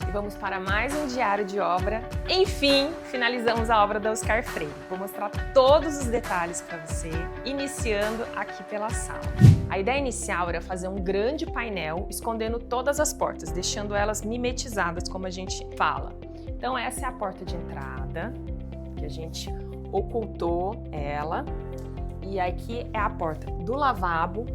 e vamos para mais um diário de obra. Enfim, finalizamos a obra da Oscar Freire. Vou mostrar todos os detalhes para você, iniciando aqui pela sala. A ideia inicial era fazer um grande painel escondendo todas as portas, deixando elas mimetizadas, como a gente fala. Então essa é a porta de entrada, que a gente ocultou ela. E aqui é a porta do lavabo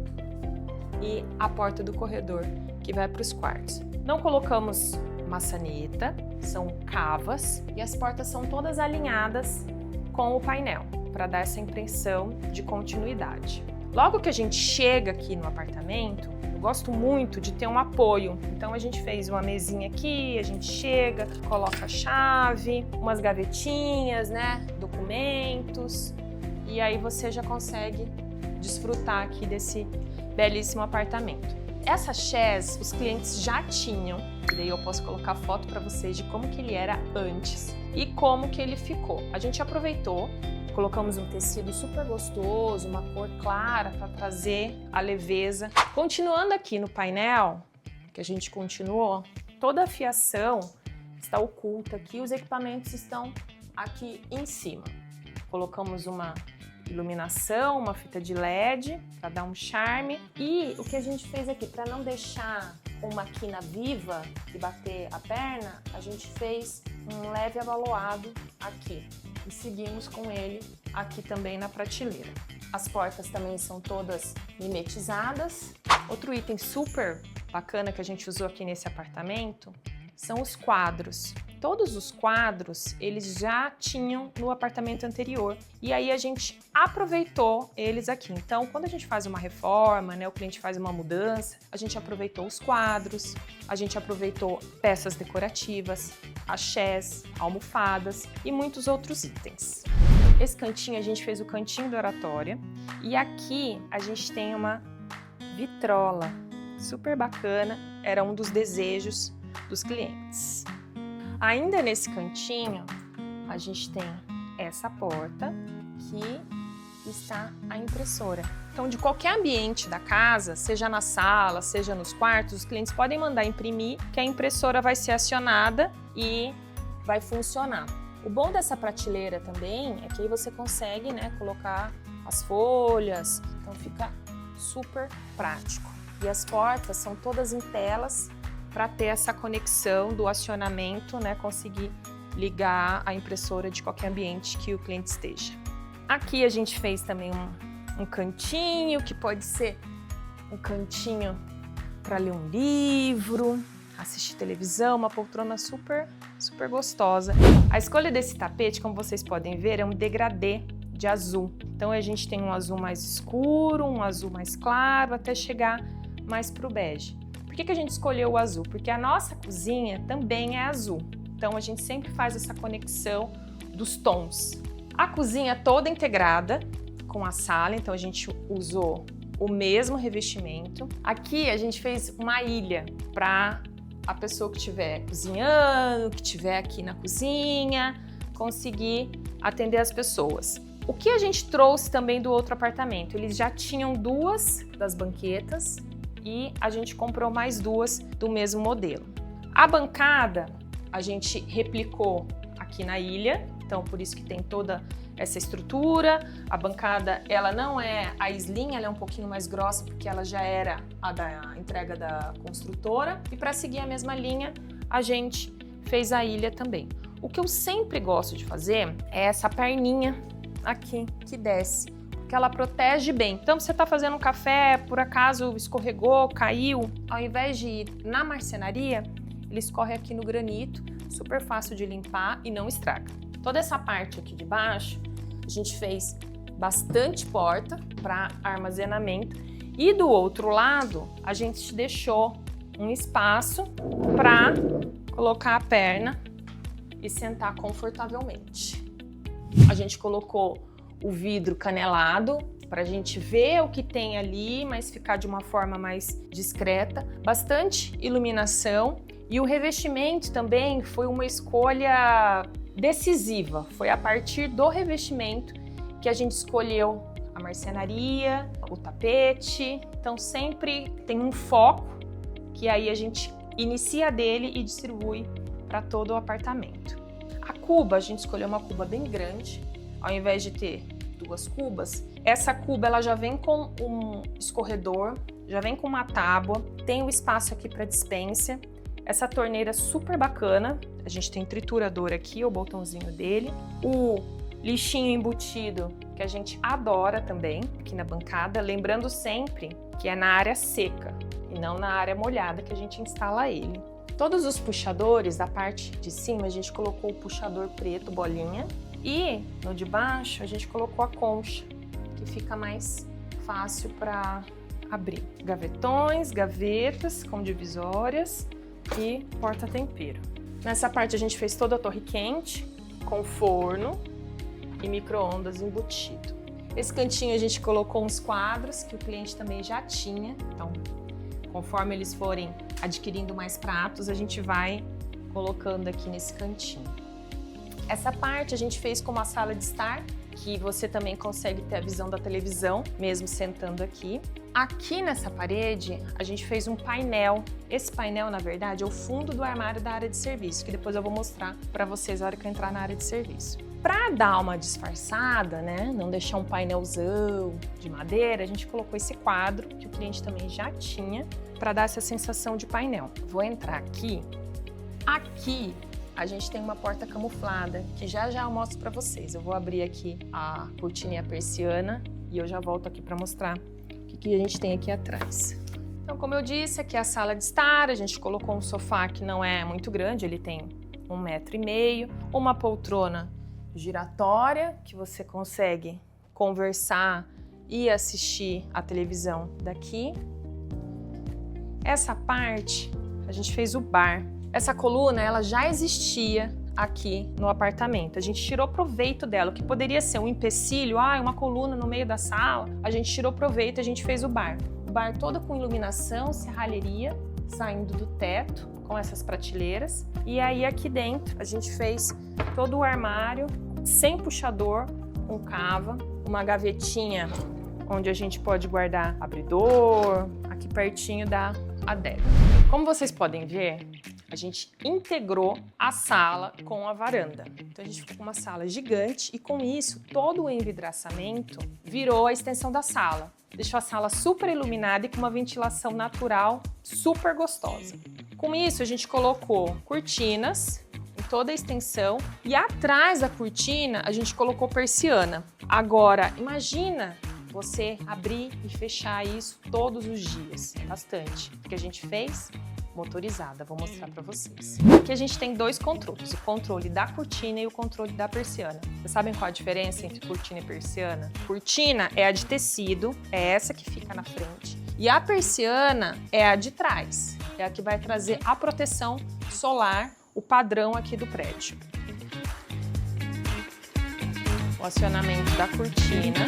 e a porta do corredor, que vai para os quartos. Não colocamos maçaneta, são cavas e as portas são todas alinhadas com o painel, para dar essa impressão de continuidade. Logo que a gente chega aqui no apartamento, eu gosto muito de ter um apoio. Então a gente fez uma mesinha aqui, a gente chega, coloca a chave, umas gavetinhas, né, documentos, e aí você já consegue desfrutar aqui desse belíssimo apartamento. Essa chaise os clientes já tinham, e daí eu posso colocar foto para vocês de como que ele era antes e como que ele ficou. A gente aproveitou, colocamos um tecido super gostoso, uma cor clara para trazer a leveza. Continuando aqui no painel, que a gente continuou, toda a fiação está oculta aqui, os equipamentos estão aqui em cima. Colocamos uma iluminação, uma fita de LED para dar um charme. E o que a gente fez aqui, para não deixar uma quina viva e bater a perna, a gente fez um leve abaloado aqui e seguimos com ele aqui também na prateleira. As portas também são todas mimetizadas. Outro item super bacana que a gente usou aqui nesse apartamento são os quadros. Todos os quadros eles já tinham no apartamento anterior e aí a gente aproveitou eles aqui. Então, quando a gente faz uma reforma, né, o cliente faz uma mudança, a gente aproveitou os quadros, a gente aproveitou peças decorativas, a chaise, almofadas e muitos outros itens. Esse cantinho a gente fez o cantinho do oratório e aqui a gente tem uma vitrola super bacana, era um dos desejos dos clientes. Ainda nesse cantinho, a gente tem essa porta que está a impressora. Então, de qualquer ambiente da casa, seja na sala, seja nos quartos, os clientes podem mandar imprimir, que a impressora vai ser acionada e vai funcionar. O bom dessa prateleira também é que aí você consegue, né, colocar as folhas, então fica super prático. E as portas são todas em telas, para ter essa conexão do acionamento, né, conseguir ligar a impressora de qualquer ambiente que o cliente esteja. Aqui a gente fez também um cantinho, que pode ser um cantinho para ler um livro, assistir televisão, uma poltrona super gostosa. A escolha desse tapete, como vocês podem ver, é um degradê de azul. Então a gente tem um azul mais escuro, um azul mais claro, até chegar mais para o bege. Por que a gente escolheu o azul? Porque a nossa cozinha também é azul. Então a gente sempre faz essa conexão dos tons. A cozinha é toda integrada com a sala, então a gente usou o mesmo revestimento. Aqui a gente fez uma ilha para a pessoa que estiver cozinhando, que estiver aqui na cozinha, conseguir atender as pessoas. O que a gente trouxe também do outro apartamento? Eles já tinham duas das banquetas, e a gente comprou mais duas do mesmo modelo. A bancada a gente replicou aqui na ilha, então por isso que tem toda essa estrutura. A bancada ela não é a slim, ela é um pouquinho mais grossa porque ela já era a da entrega da construtora. E para seguir a mesma linha, a gente fez a ilha também. O que eu sempre gosto de fazer é essa perninha aqui que desce, que ela protege bem. Então, se você está fazendo um café, por acaso escorregou, caiu, ao invés de ir na marcenaria, ele escorre aqui no granito, super fácil de limpar e não estraga. Toda essa parte aqui de baixo, a gente fez bastante porta para armazenamento e do outro lado, a gente deixou um espaço para colocar a perna e sentar confortavelmente. A gente colocou o vidro canelado para a gente ver o que tem ali, mas ficar de uma forma mais discreta. Bastante iluminação e o revestimento também foi uma escolha decisiva. Foi a partir do revestimento que a gente escolheu a marcenaria, o tapete. Então sempre tem um foco que aí a gente inicia dele e distribui para todo o apartamento. A cuba, a gente escolheu uma cuba bem grande, ao invés de ter 2 cubas, essa cuba ela já vem com um escorredor, já vem com uma tábua, tem o espaço aqui para dispensa, essa torneira super bacana, a gente tem triturador aqui, o botãozinho dele, o lixinho embutido, que a gente adora também, aqui na bancada, lembrando sempre que é na área seca e não na área molhada que a gente instala ele. Todos os puxadores da parte de cima, a gente colocou o puxador preto, bolinha, e no de baixo a gente colocou a concha, que fica mais fácil para abrir. Gavetões, gavetas com divisórias e porta-tempero. Nessa parte a gente fez toda a torre quente, com forno e micro-ondas embutido. Esse cantinho a gente colocou uns quadros que o cliente também já tinha, então conforme eles forem adquirindo mais pratos, a gente vai colocando aqui nesse cantinho. Essa parte a gente fez com uma sala de estar, que você também consegue ter a visão da televisão, mesmo sentando aqui. Aqui nessa parede, a gente fez um painel. Esse painel, na verdade, é o fundo do armário da área de serviço, que depois eu vou mostrar para vocês na hora que eu entrar na área de serviço. Para dar uma disfarçada, né, não deixar um painelzão de madeira, a gente colocou esse quadro, que o cliente também já tinha, para dar essa sensação de painel. Vou entrar aqui. Aqui a gente tem uma porta camuflada, que já eu mostro para vocês. Eu vou abrir aqui a cortina e a persiana e eu já volto aqui para mostrar o que a gente tem aqui atrás. Então, como eu disse, aqui é a sala de estar, a gente colocou um sofá que não é muito grande, ele tem 1,5 m, uma poltrona giratória, que você consegue conversar e assistir a televisão daqui. Essa parte, a gente fez o bar. Essa coluna, ela já existia aqui no apartamento. A gente tirou proveito dela, o que poderia ser um empecilho, uma coluna no meio da sala. A gente tirou proveito e a gente fez o bar. O bar todo com iluminação, serralheria, saindo do teto, com essas prateleiras. E aí aqui dentro, a gente fez todo o armário, sem puxador, com cava, uma gavetinha onde a gente pode guardar abridor, aqui pertinho da adega. Como vocês podem ver, a gente integrou a sala com a varanda. Então a gente ficou com uma sala gigante e com isso todo o envidraçamento virou a extensão da sala. Deixou a sala super iluminada e com uma ventilação natural super gostosa. Com isso a gente colocou cortinas em toda a extensão e atrás da cortina a gente colocou persiana. Agora imagina você abrir e fechar isso todos os dias, bastante. O que a gente fez? Motorizada, vou mostrar para vocês. Aqui a gente tem 2 controles, o controle da cortina e o controle da persiana. Vocês sabem qual a diferença entre cortina e persiana? Cortina é a de tecido, é essa que fica na frente, e a persiana é a de trás, é a que vai trazer a proteção solar, o padrão aqui do prédio. O acionamento da cortina.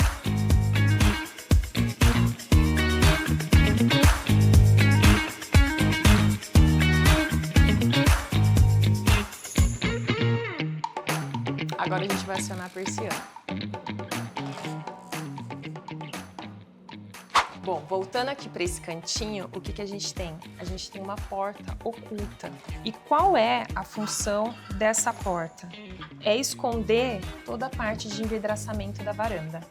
Agora a gente vai acionar a persiana. Bom, voltando aqui para esse cantinho, o que a gente tem? A gente tem uma porta oculta. E qual é a função dessa porta? É esconder toda a parte de envidraçamento da varanda.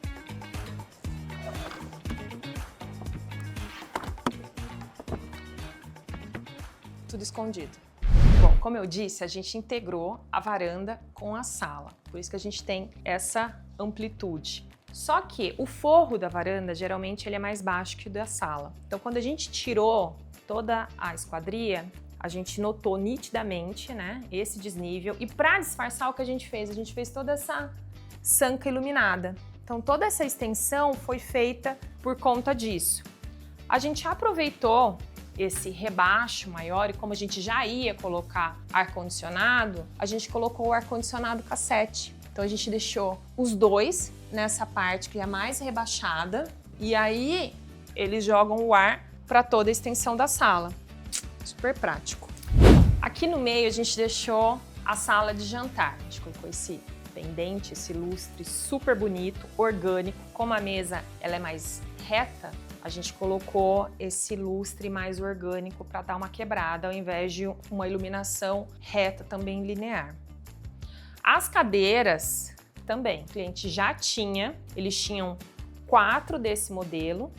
Tudo escondido. Bom, como eu disse, a gente integrou a varanda com a sala, por isso que a gente tem essa amplitude. Só que o forro da varanda, geralmente, ele é mais baixo que o da sala. Então, quando a gente tirou toda a esquadria, a gente notou nitidamente, né, esse desnível. E para disfarçar o que a gente fez toda essa sanca iluminada. Então, toda essa extensão foi feita por conta disso. A gente aproveitou esse rebaixo maior e como a gente já ia colocar ar-condicionado, a gente colocou o ar-condicionado cassete. Então a gente deixou os 2 nessa parte que é mais rebaixada e aí eles jogam o ar para toda a extensão da sala. Super prático. Aqui no meio a gente deixou a sala de jantar. A gente colocou esse pendente, esse lustre super bonito, orgânico. Como a mesa ela é mais reta, a a gente colocou esse lustre mais orgânico para dar uma quebrada, ao invés de uma iluminação reta, também linear. As cadeiras também, o cliente já tinha, eles tinham 4 desse modelo,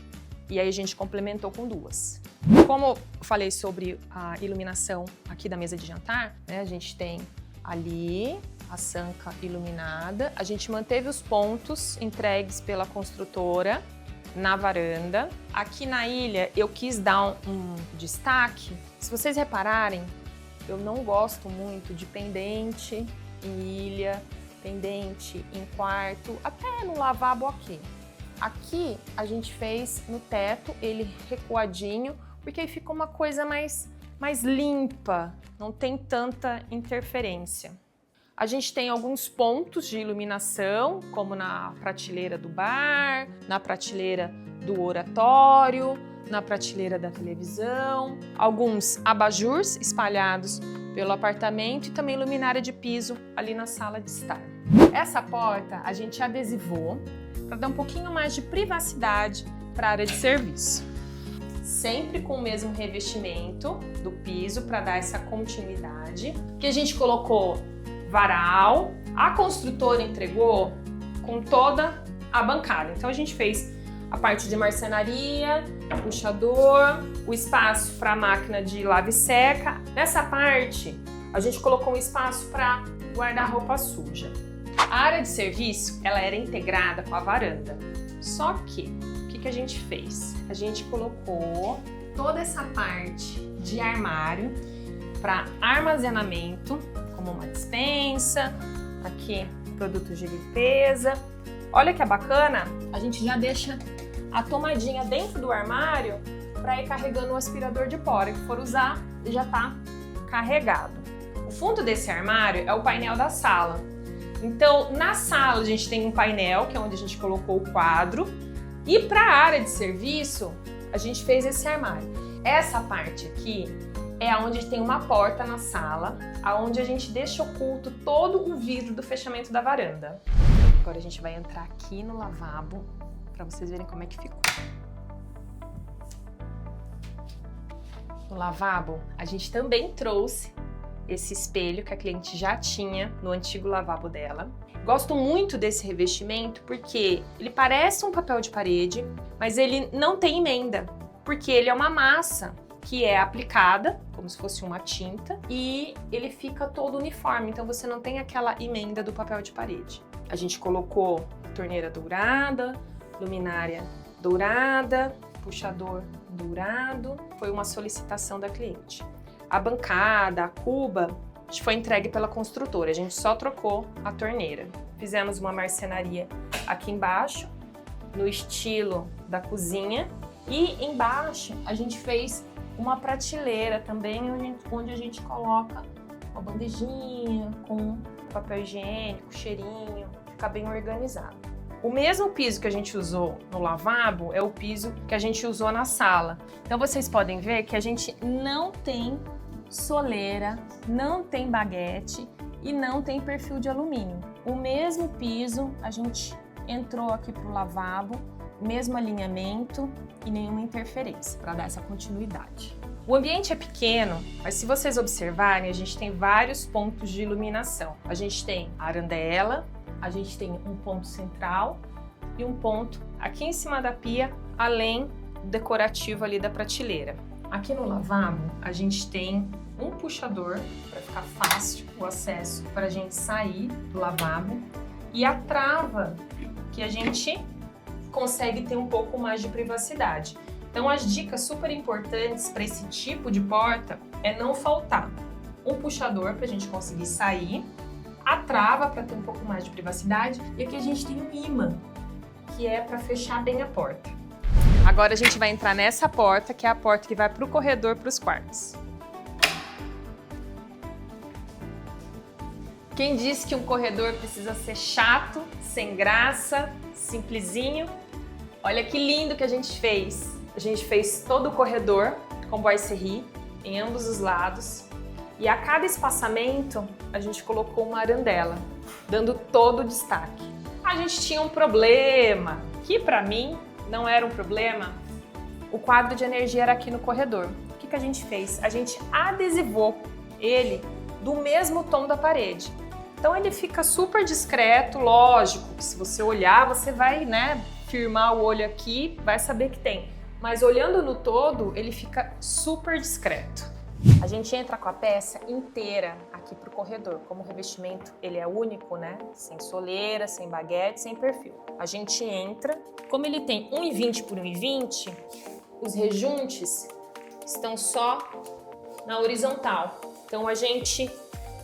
e aí a gente complementou com 2. Como eu falei sobre a iluminação aqui da mesa de jantar, né, a gente tem ali a sanca iluminada, a gente manteve os pontos entregues pela construtora na varanda. Aqui na ilha eu quis dar um destaque. Se vocês repararem, eu não gosto muito de pendente em ilha, pendente em quarto, até no lavabo ok. Aqui a gente fez no teto, ele recuadinho, porque aí fica uma coisa mais limpa, não tem tanta interferência. A gente tem alguns pontos de iluminação, como na prateleira do bar, na prateleira do oratório, na prateleira da televisão, alguns abajures espalhados pelo apartamento e também luminária de piso ali na sala de estar. Essa porta a gente adesivou para dar um pouquinho mais de privacidade para a área de serviço. Sempre com o mesmo revestimento do piso para dar essa continuidade, que a gente colocou varal, a construtora entregou com toda a bancada. Então a gente fez a parte de marcenaria, puxador, o espaço para a máquina de lava e seca. Nessa parte a gente colocou um espaço para guardar roupa suja. A área de serviço ela era integrada com a varanda, só que o que a gente fez? A gente colocou toda essa parte de armário para armazenamento, como uma despensa, aqui produtos de limpeza. Olha que bacana, a gente já deixa a tomadinha dentro do armário para ir carregando o aspirador de pó, que for usar já está carregado. O fundo desse armário é o painel da sala. Então, na sala a gente tem um painel, que é onde a gente colocou o quadro, e para a área de serviço a gente fez esse armário. Essa parte aqui é onde tem uma porta na sala, aonde a gente deixa oculto todo o vidro do fechamento da varanda. Agora a gente vai entrar aqui no lavabo para vocês verem como é que ficou. No lavabo, a gente também trouxe esse espelho que a cliente já tinha no antigo lavabo dela. Gosto muito desse revestimento porque ele parece um papel de parede, mas ele não tem emenda, porque ele é uma massa que é aplicada, como se fosse uma tinta, e ele fica todo uniforme, então você não tem aquela emenda do papel de parede. A gente colocou torneira dourada, luminária dourada, puxador dourado, foi uma solicitação da cliente. A bancada, a cuba, foi entregue pela construtora, a gente só trocou a torneira. Fizemos uma marcenaria aqui embaixo, no estilo da cozinha, e embaixo a gente fez uma prateleira também, onde a gente coloca uma bandejinha com papel higiênico, cheirinho, fica bem organizado. O mesmo piso que a gente usou no lavabo é o piso que a gente usou na sala. Então vocês podem ver que a gente não tem soleira, não tem baguete e não tem perfil de alumínio. O mesmo piso a gente entrou aqui para o lavabo, mesmo alinhamento e nenhuma interferência para dar essa continuidade. O ambiente é pequeno, mas se vocês observarem, a gente tem vários pontos de iluminação. A gente tem a arandela, a gente tem um ponto central e um ponto aqui em cima da pia, além do decorativo ali da prateleira. Aqui no lavabo, a gente tem um puxador para ficar fácil o acesso para a gente sair do lavabo e a trava que a gente consegue ter um pouco mais de privacidade. Então, as dicas super importantes para esse tipo de porta é não faltar um puxador para a gente conseguir sair, a trava para ter um pouco mais de privacidade e aqui a gente tem um ímã, que é para fechar bem a porta. Agora a gente vai entrar nessa porta, que é a porta que vai para o corredor, para os quartos. Quem disse que um corredor precisa ser chato, sem graça, simplesinho? Olha que lindo que a gente fez. A gente fez todo o corredor com boiserie em ambos os lados e a cada espaçamento a gente colocou uma arandela, dando todo o destaque. A gente tinha um problema, que para mim não era um problema, o quadro de energia era aqui no corredor. O que a gente fez? A gente adesivou ele do mesmo tom da parede. Então ele fica super discreto, lógico, que se você olhar, você vai, né, firmar o olho aqui, vai saber que tem. Mas olhando no todo, ele fica super discreto. A gente entra com a peça inteira aqui pro corredor. Como o revestimento ele é único, né? Sem soleira, sem baguete, sem perfil. A gente entra, como ele tem 1,20 por 1,20, os rejuntes estão só na horizontal. Então a gente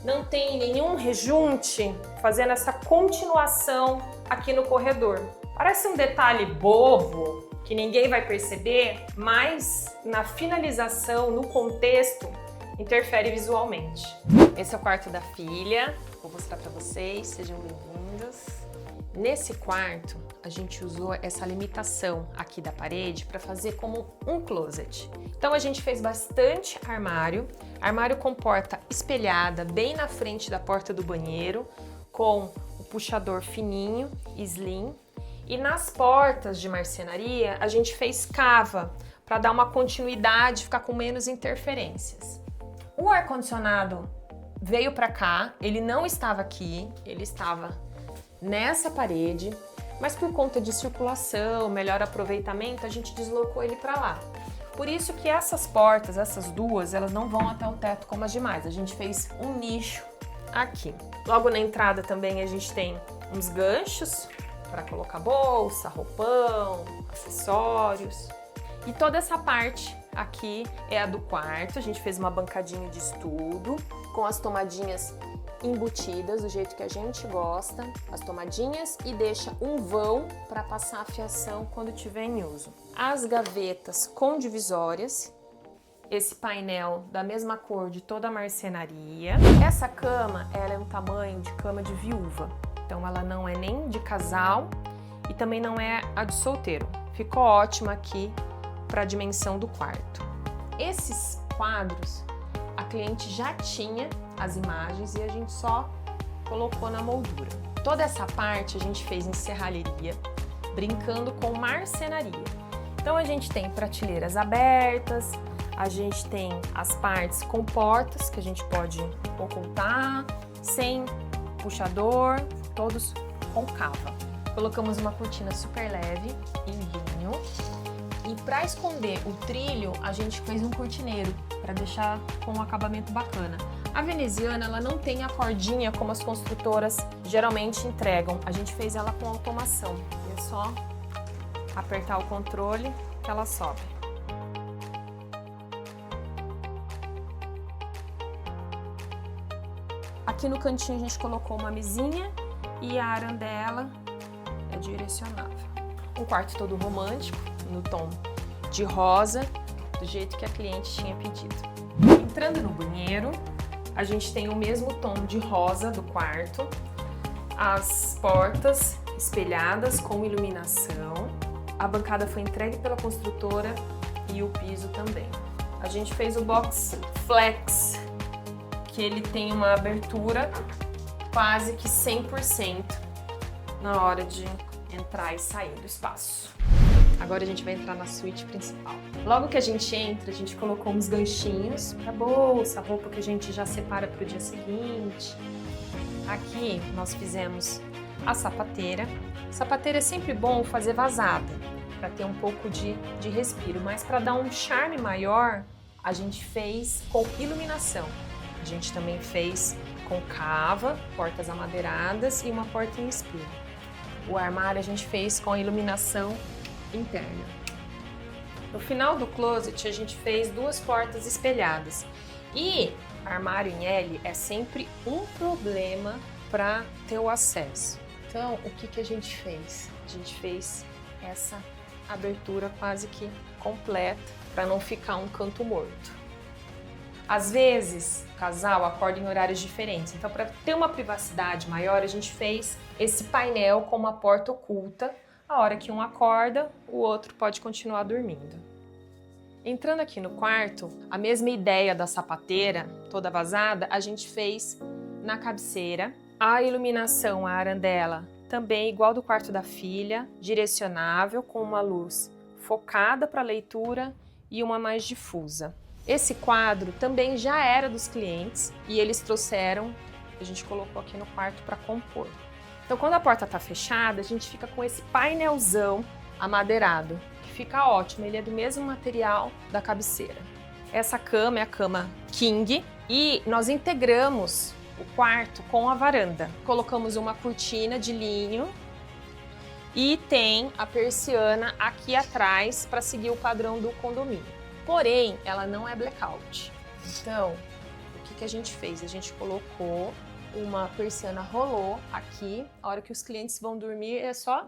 não tem nenhum rejunte fazendo essa continuação aqui no corredor. Parece um detalhe bobo, que ninguém vai perceber, mas na finalização, no contexto, interfere visualmente. Esse é o quarto da filha, vou mostrar para vocês, sejam bem-vindos. Nesse quarto, a gente usou essa limitação aqui da parede para fazer como um closet. Então a gente fez bastante armário, armário com porta espelhada bem na frente da porta do banheiro, com o puxador fininho, slim, e nas portas de marcenaria a gente fez cava para dar uma continuidade, ficar com menos interferências. O ar-condicionado veio para cá, ele não estava aqui, ele estava nessa parede, mas por conta de circulação, melhor aproveitamento, a gente deslocou ele para lá. Por isso que essas portas, essas duas, elas não vão até o teto como as demais. A gente fez um nicho aqui. Logo na entrada também a gente tem uns ganchos para colocar bolsa, roupão, acessórios. E toda essa parte aqui é a do quarto. A gente fez uma bancadinha de estudo com as tomadinhas embutidas do jeito que a gente gosta, as tomadinhas, e deixa um vão para passar a fiação quando tiver em uso. As gavetas com divisórias, esse painel da mesma cor de toda a marcenaria. Essa cama, ela é um tamanho de cama de viúva, então ela não é nem de casal e também não é a de solteiro. Ficou ótima aqui para a dimensão do quarto. Esses quadros, a cliente já tinha as imagens e a gente só colocou na moldura. Toda essa parte a gente fez em serralheria, brincando com marcenaria. Então a gente tem prateleiras abertas, a gente tem as partes com portas que a gente pode ocultar, sem puxador, todos com cava. Colocamos uma cortina super leve em vinho. E para esconder o trilho, a gente fez um cortineiro para deixar com um acabamento bacana. A veneziana, ela não tem a cordinha como as construtoras geralmente entregam. A gente fez ela com automação. E é só apertar o controle que ela sobe. Aqui no cantinho a gente colocou uma mesinha e a arandela é direcionável. Um quarto todo romântico, no tom de rosa, do jeito que a cliente tinha pedido. Entrando no banheiro, a gente tem o mesmo tom de rosa do quarto, as portas espelhadas com iluminação, a bancada foi entregue pela construtora e o piso também. A gente fez o box flex, que ele tem uma abertura quase que 100% na hora de entrar e sair do espaço. Agora a gente vai entrar na suíte principal. Logo que a gente entra, a gente colocou uns ganchinhos para bolsa, roupa que a gente já separa para o dia seguinte. Aqui nós fizemos a sapateira. Sapateira é sempre bom fazer vazada, para ter um pouco de respiro, mas para dar um charme maior, a gente fez com iluminação. A gente também fez com cava, portas amadeiradas e uma porta em espelho. O armário a gente fez com a iluminação interna. No final do closet a gente fez duas portas espelhadas. E armário em L é sempre um problema para ter o acesso. Então, o que a gente fez? A gente fez essa abertura quase que completa para não ficar um canto morto. Às vezes, o casal acorda em horários diferentes, então para ter uma privacidade maior, a gente fez esse painel com uma porta oculta. A hora que um acorda, o outro pode continuar dormindo. Entrando aqui no quarto, a mesma ideia da sapateira, toda vazada, a gente fez na cabeceira. A iluminação, a arandela, também igual do quarto da filha, direcionável, com uma luz focada para leitura e uma mais difusa. Esse quadro também já era dos clientes e eles trouxeram, a gente colocou aqui no quarto para compor. Então, quando a porta está fechada, a gente fica com esse painelzão amadeirado, que fica ótimo, ele é do mesmo material da cabeceira. Essa cama é a cama King e nós integramos o quarto com a varanda. Colocamos uma cortina de linho e tem a persiana aqui atrás para seguir o padrão do condomínio. Porém, ela não é blackout. Então, o que a gente fez? A gente colocou uma persiana rolô aqui. A hora que os clientes vão dormir é só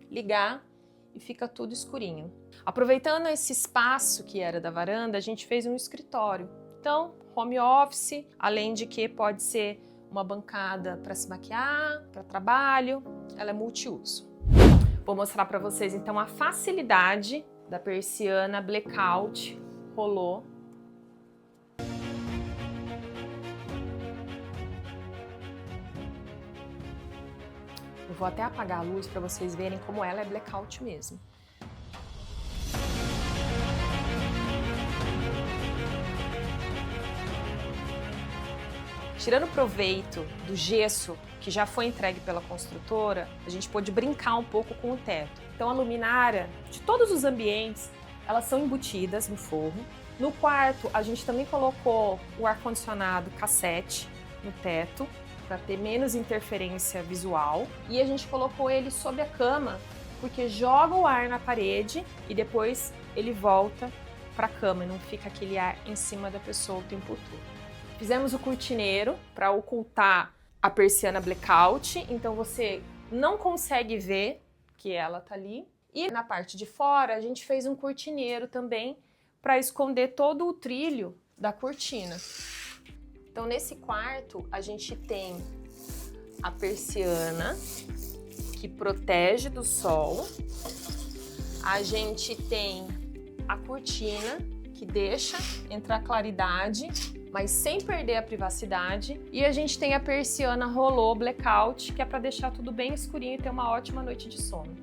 ligar e fica tudo escurinho. Aproveitando esse espaço que era da varanda, a gente fez um escritório. Então, home office, além de que pode ser uma bancada para se maquiar, para trabalho, ela é multiuso. Vou mostrar para vocês então a facilidade da persiana blackout rolô. Eu vou até apagar a luz para vocês verem como ela é blackout mesmo. Tirando proveito do gesso que já foi entregue pela construtora, a gente pôde brincar um pouco com o teto. Então a luminária de todos os ambientes, elas são embutidas no forro. No quarto, a gente também colocou o ar-condicionado cassete no teto, para ter menos interferência visual. E a gente colocou ele sob a cama, porque joga o ar na parede e depois ele volta para a cama, e não fica aquele ar em cima da pessoa o tempo todo. Fizemos o cortineiro para ocultar a persiana blackout, então você não consegue ver que ela tá ali. E na parte de fora a gente fez um cortineiro também para esconder todo o trilho da cortina. Então nesse quarto a gente tem a persiana que protege do sol, a gente tem a cortina que deixa entrar claridade, mas sem perder a privacidade. E a gente tem a persiana rolô blackout, que é para deixar tudo bem escurinho e ter uma ótima noite de sono.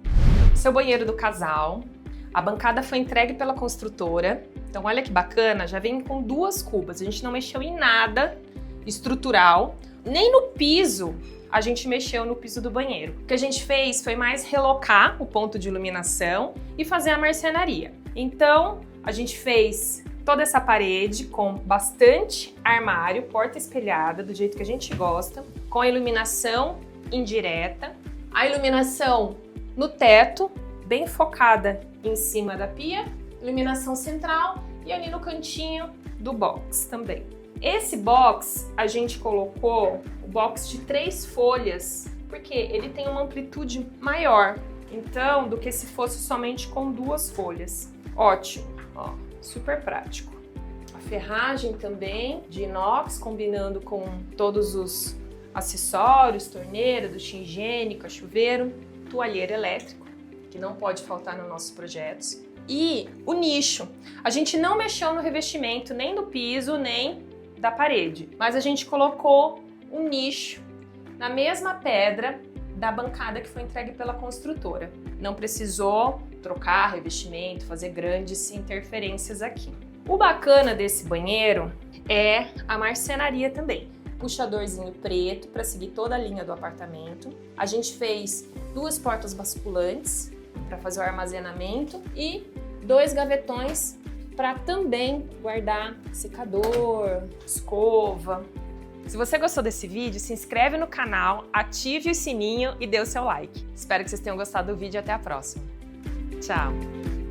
Esse é o banheiro do casal. A bancada foi entregue pela construtora. Então olha que bacana, já vem com 2 cubas. A gente não mexeu em nada estrutural, nem no piso a gente mexeu no piso do banheiro. O que a gente fez foi mais relocar o ponto de iluminação e fazer a marcenaria. Então a gente fez toda essa parede com bastante armário, porta espelhada, do jeito que a gente gosta, com a iluminação indireta, a iluminação no teto, bem focada em cima da pia, iluminação central e ali no cantinho do box também. Esse box a gente colocou o box de 3 folhas, porque ele tem uma amplitude maior, então, do que se fosse somente com 2 folhas. Ótimo, ó. Super prático. A ferragem também de inox, combinando com todos os acessórios, torneira, ducha higiênica, chuveiro, toalheiro elétrico, que não pode faltar nos nossos projetos. E o nicho. A gente não mexeu no revestimento, nem do piso, nem da parede, mas a gente colocou um nicho na mesma pedra da bancada que foi entregue pela construtora. Não precisou trocar revestimento, fazer grandes interferências aqui. O bacana desse banheiro é a marcenaria também. Puxadorzinho preto para seguir toda a linha do apartamento. A gente fez 2 portas basculantes para fazer o armazenamento e 2 gavetões para também guardar secador, escova. Se você gostou desse vídeo, se inscreve no canal, ative o sininho e dê o seu like. Espero que vocês tenham gostado do vídeo e até a próxima. Tchau!